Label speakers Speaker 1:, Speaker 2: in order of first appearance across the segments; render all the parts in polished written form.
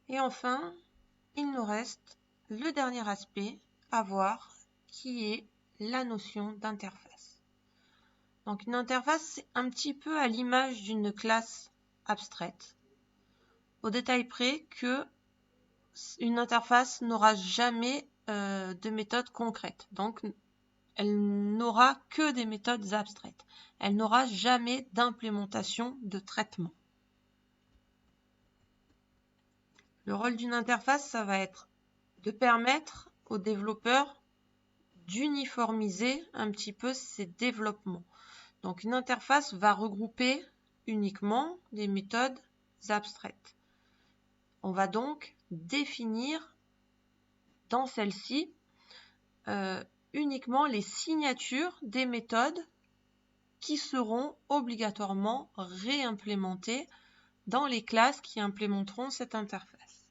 Speaker 1: Et enfin, il nous reste le dernier aspect à voir qui est la notion d'interface. Donc une interface, c'est un petit peu à l'image d'une classe abstraite, au détail près que une interface n'aura jamais de méthode concrète. Donc elle n'aura que des méthodes abstraites. Elle n'aura jamais d'implémentation de traitement. Le rôle d'une interface, ça va être de permettre aux développeurs d'uniformiser un petit peu ces développements. Donc une interface va regrouper uniquement des méthodes abstraites. On va donc définir dans celle-ci uniquement les signatures des méthodes qui seront obligatoirement réimplémentées dans les classes qui implémenteront cette interface.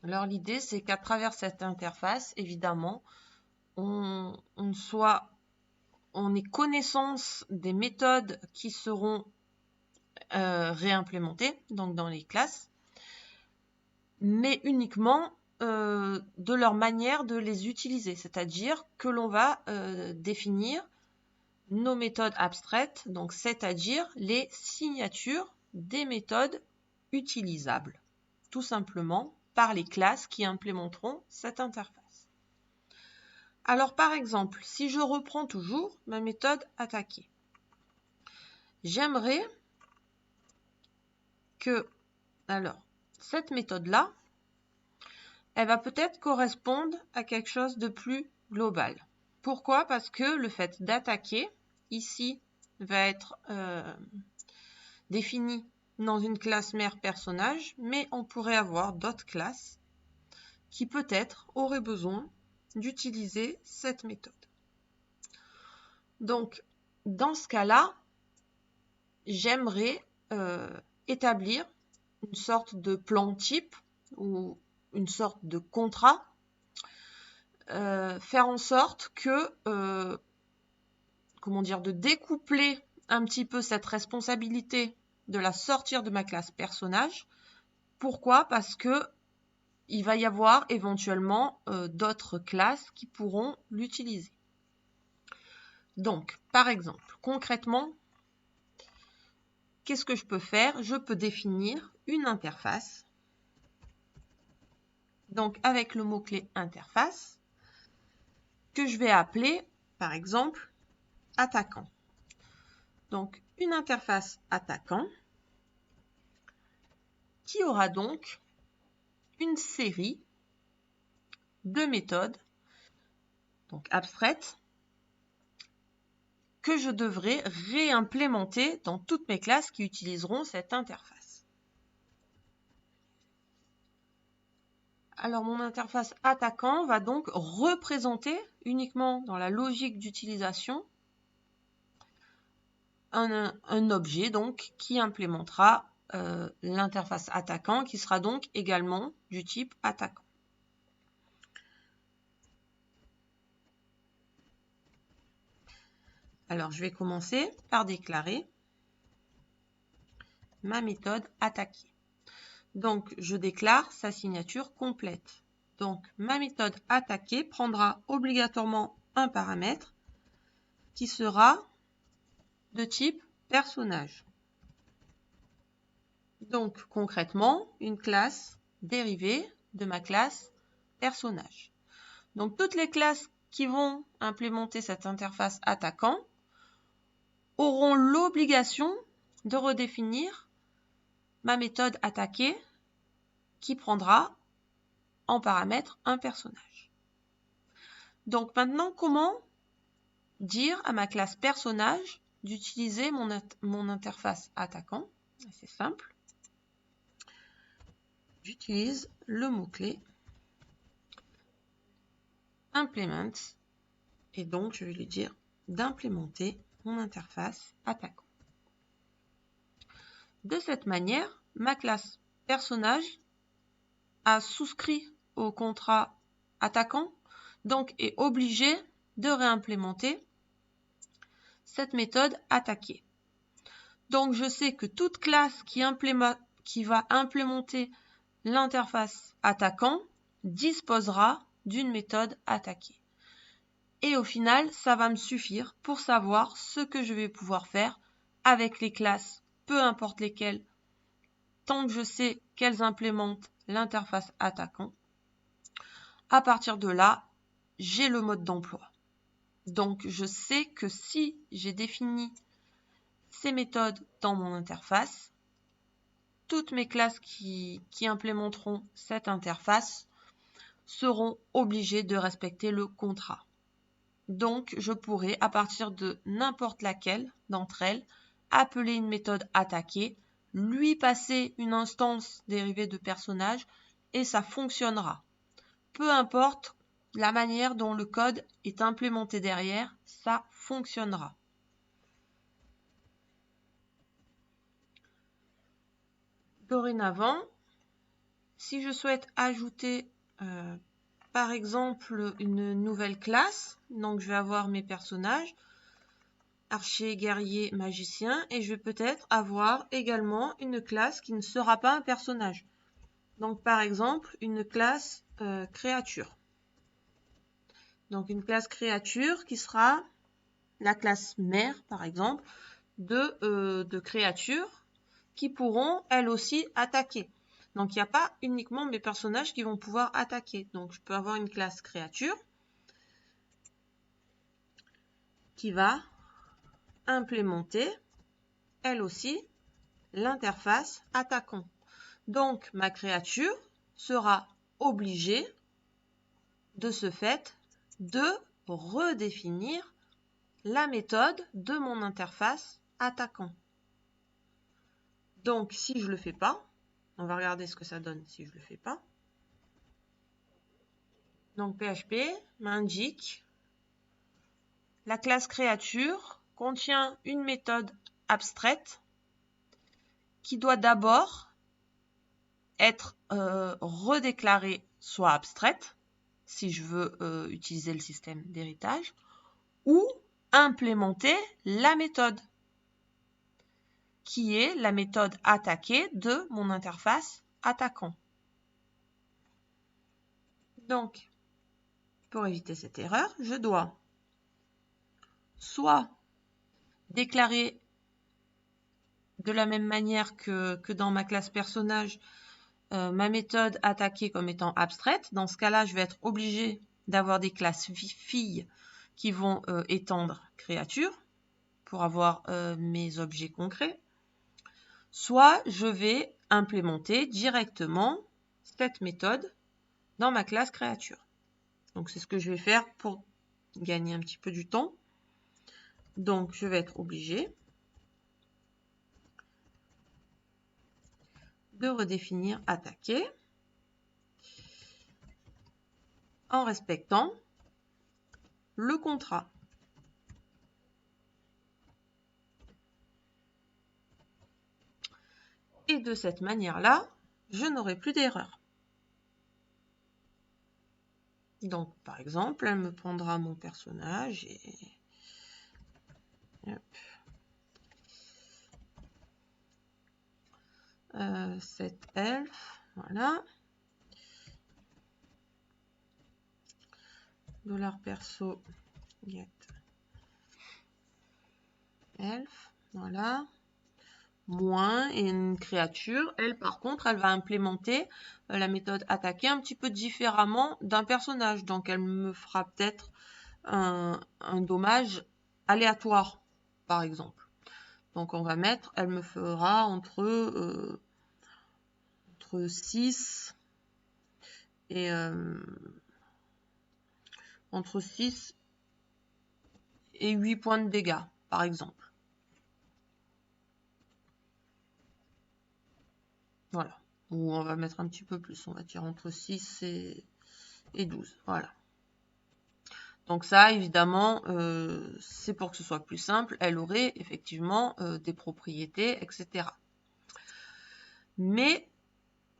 Speaker 1: Alors l'idée, c'est qu'à travers cette interface, évidemment, on ait connaissance des méthodes qui seront réimplémentées donc dans les classes, mais uniquement de leur manière de les utiliser, c'est-à-dire que l'on va définir nos méthodes abstraites, donc c'est-à-dire les signatures des méthodes utilisables, tout simplement par les classes qui implémenteront cette interface. Alors par exemple, si je reprends toujours ma méthode attaquer, j'aimerais que, alors, cette méthode-là, elle va peut-être correspondre à quelque chose de plus global. Pourquoi? Parce que le fait d'attaquer, ici, va être défini dans une classe mère personnage, mais on pourrait avoir d'autres classes qui peut-être auraient besoin d'utiliser cette méthode. Donc, dans ce cas-là, j'aimerais établir une sorte de plan type ou une sorte de contrat, faire en sorte que, de découpler un petit peu cette responsabilité de la sortir de ma classe personnage. Pourquoi? Parce que il va y avoir éventuellement d'autres classes qui pourront l'utiliser. Donc, par exemple, concrètement, qu'est-ce que je peux faire? Je peux définir une interface. Donc, avec le mot-clé interface, que je vais appeler, par exemple, attaquant. Donc, une interface attaquant qui aura donc une série de méthodes, donc abstraites, que je devrais réimplémenter dans toutes mes classes qui utiliseront cette interface. Alors mon interface attaquant va donc représenter uniquement dans la logique d'utilisation un objet donc qui implémentera l'interface attaquant qui sera donc également du type attaquant. Alors je vais commencer par déclarer ma méthode attaquer. Donc je déclare sa signature complète. Donc ma méthode attaquer prendra obligatoirement un paramètre qui sera de type personnage. Donc concrètement, une classe dérivée de ma classe personnage. Donc toutes les classes qui vont implémenter cette interface attaquant auront l'obligation de redéfinir ma méthode attaquer qui prendra en paramètre un personnage. Donc maintenant, comment dire à ma classe personnage d'utiliser mon interface attaquant? C'est simple. J'utilise le mot-clé implement et donc je vais lui dire d'implémenter mon interface attaquant. De cette manière, ma classe personnage a souscrit au contrat attaquant, donc est obligée de réimplémenter cette méthode attaquer. Donc je sais que toute classe qui qui va implémenter l'interface attaquant disposera d'une méthode attaquée. Et au final, ça va me suffire pour savoir ce que je vais pouvoir faire avec les classes, peu importe lesquelles, tant que je sais qu'elles implémentent l'interface attaquant. À partir de là, j'ai le mode d'emploi. Donc, je sais que si j'ai défini ces méthodes dans mon interface, toutes mes classes qui implémenteront cette interface seront obligées de respecter le contrat. Donc, je pourrai, à partir de n'importe laquelle d'entre elles, appeler une méthode attaquée, lui passer une instance dérivée de personnage et ça fonctionnera. Peu importe la manière dont le code est implémenté derrière, ça fonctionnera. Dorénavant, si je souhaite ajouter par exemple une nouvelle classe, donc je vais avoir mes personnages, archer, guerrier, magicien, et je vais peut-être avoir également une classe qui ne sera pas un personnage. Donc par exemple, une classe créature. Donc une classe créature qui sera la classe mère, par exemple, de créatures qui pourront elles aussi attaquer. Donc il n'y a pas uniquement mes personnages qui vont pouvoir attaquer. Donc je peux avoir une classe créature qui va implémenter elle aussi l'interface attaquant. Donc ma créature sera obligée de ce fait de redéfinir la méthode de mon interface attaquant. Donc si je ne le fais pas, on va regarder ce que ça donne si je ne le fais pas. Donc PHP m'indique la classe créature contient une méthode abstraite qui doit d'abord être redéclarée soit abstraite, si je veux utiliser le système d'héritage, ou implémenter la méthode, qui est la méthode attaquée de mon interface attaquant. Donc, pour éviter cette erreur, je dois soit déclarer de la même manière que dans ma classe personnage ma méthode attaquée comme étant abstraite. Dans ce cas-là, je vais être obligée d'avoir des classes filles qui vont étendre créature pour avoir mes objets concrets. Soit je vais implémenter directement cette méthode dans ma classe créature. Donc c'est ce que je vais faire pour gagner un petit peu du temps. Donc je vais être obligée de redéfinir attaquer en respectant le contrat. Et de cette manière-là, je n'aurai plus d'erreur. Donc, par exemple, elle me prendra mon personnage et... cet elfe, voilà. $perso get elfe, voilà. Moins et une créature, elle par contre, elle va implémenter la méthode attaquer un petit peu différemment d'un personnage. Donc elle me fera peut-être un dommage aléatoire, par exemple. Donc on va mettre, elle me fera entre 6 et entre 6 et 8 points de dégâts, par exemple. Voilà. Ou on va mettre un petit peu plus, on va dire entre 6 et 12. Voilà. Donc ça, évidemment, c'est pour que ce soit plus simple. Elle aurait effectivement des propriétés, etc. Mais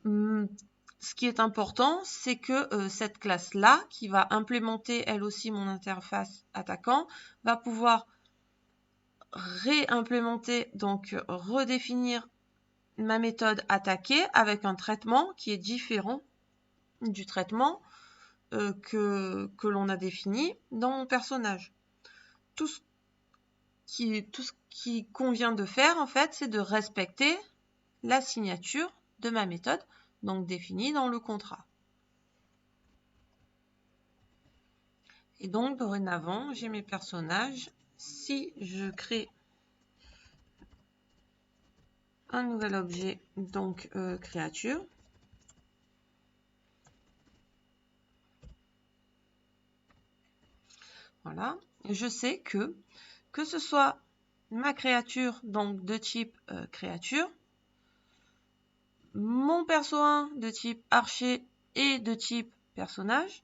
Speaker 1: ce qui est important, c'est que cette classe-là, qui va implémenter elle aussi mon interface attaquant, va pouvoir réimplémenter, donc redéfinir ma méthode attaquer avec un traitement qui est différent du traitement que l'on a défini dans mon personnage. Tout ce qui convient de faire, en fait, c'est de respecter la signature de ma méthode, donc définie dans le contrat. Et donc, dorénavant, j'ai mes personnages. Si je crée un nouvel objet, donc créature, voilà, je sais que ce soit ma créature, donc de type créature, mon perso 1 de type archer et de type personnage,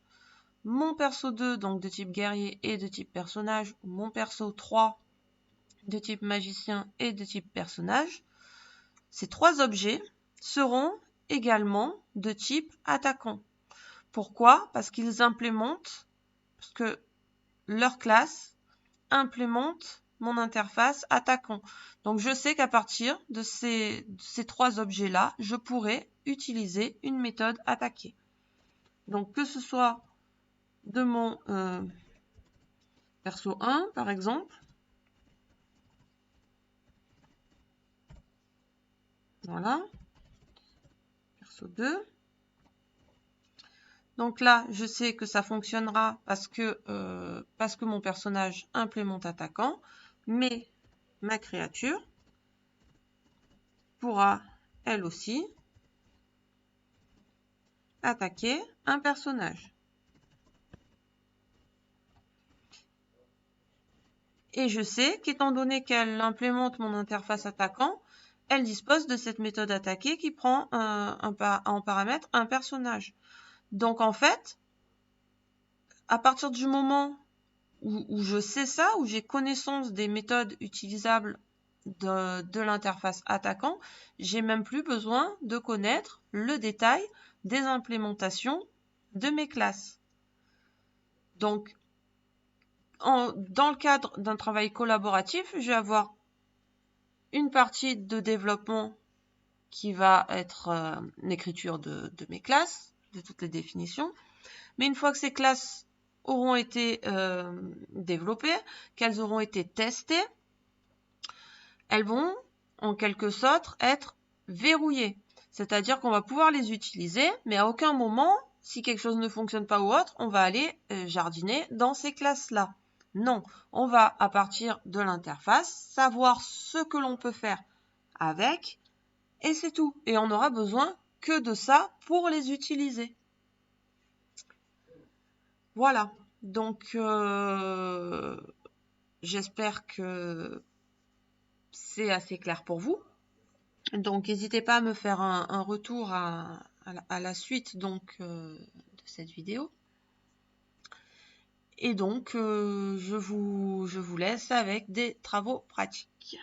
Speaker 1: mon perso 2 donc de type guerrier et de type personnage, ou mon perso 3 de type magicien et de type personnage, ces trois objets seront également de type attaquant. Pourquoi? Parce qu'ils implémentent, parce que leur classe implémente mon interface attaquant. Donc je sais qu'à partir de ces trois objets-là, je pourrais utiliser une méthode attaquer. Donc que ce soit de mon perso 1 par exemple, voilà, perso 2. Donc là, je sais que ça fonctionnera parce que mon personnage implémente attaquant, mais ma créature pourra, elle aussi, attaquer un personnage. Et je sais qu'étant donné qu'elle implémente mon interface attaquant, elle dispose de cette méthode attaquer qui prend en paramètre un personnage. Donc en fait, à partir du moment où je sais ça, où j'ai connaissance des méthodes utilisables de l'interface attaquant, j'ai même plus besoin de connaître le détail des implémentations de mes classes. Donc, dans le cadre d'un travail collaboratif, je vais avoir une partie de développement qui va être l'écriture de mes classes, de toutes les définitions. Mais une fois que ces classes auront été développées, qu'elles auront été testées, elles vont en quelque sorte être verrouillées. C'est-à-dire qu'on va pouvoir les utiliser, mais à aucun moment, si quelque chose ne fonctionne pas ou autre, on va aller jardiner dans ces classes-là. Non, on va, à partir de l'interface, savoir ce que l'on peut faire avec, et c'est tout. Et on n'aura besoin que de ça pour les utiliser. Voilà. Donc, j'espère que c'est assez clair pour vous. Donc, n'hésitez pas à me faire un retour à la suite donc, de cette vidéo. Et donc, je vous laisse avec des travaux pratiques.